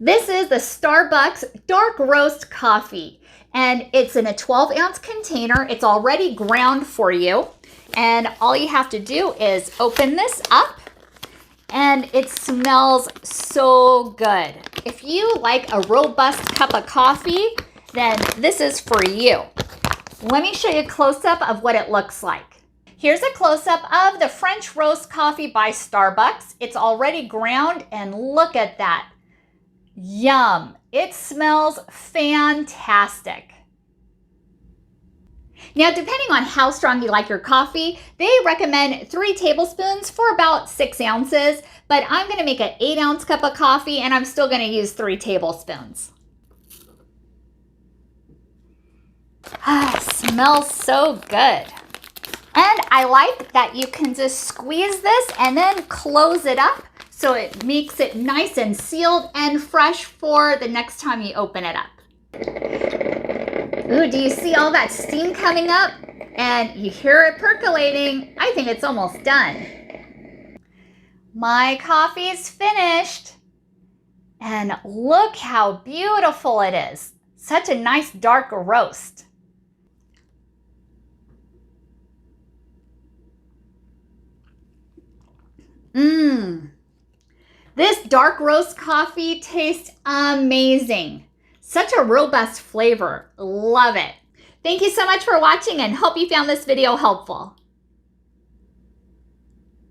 This is the Starbucks dark roast coffee, and it's in a 12-ounce container. It's already ground for you, and all you have to do is open this up, and it smells so good. If you like a robust cup of coffee, then this is for you. Let me show you a close-up of what it looks like. Here's a close-up of the French roast coffee by Starbucks. It's already ground, and look at that. Yum. It smells fantastic. Now, depending on how strong you like your coffee, they recommend 3 tablespoons for about 6 ounces, but I'm going to make an 8-ounce cup of coffee, and I'm still going to use 3 tablespoons. Smells so good. And I like that you can just squeeze this and then close it up, so it makes it nice and sealed and fresh for the next time you open it up. Ooh, do you see all that steam coming up? And you hear it percolating. I think it's almost done. My coffee's finished. And look how beautiful it is. Such a nice dark roast. This dark roast coffee tastes amazing. Such a robust flavor. Love it. Thank you so much for watching and hope you found this video helpful.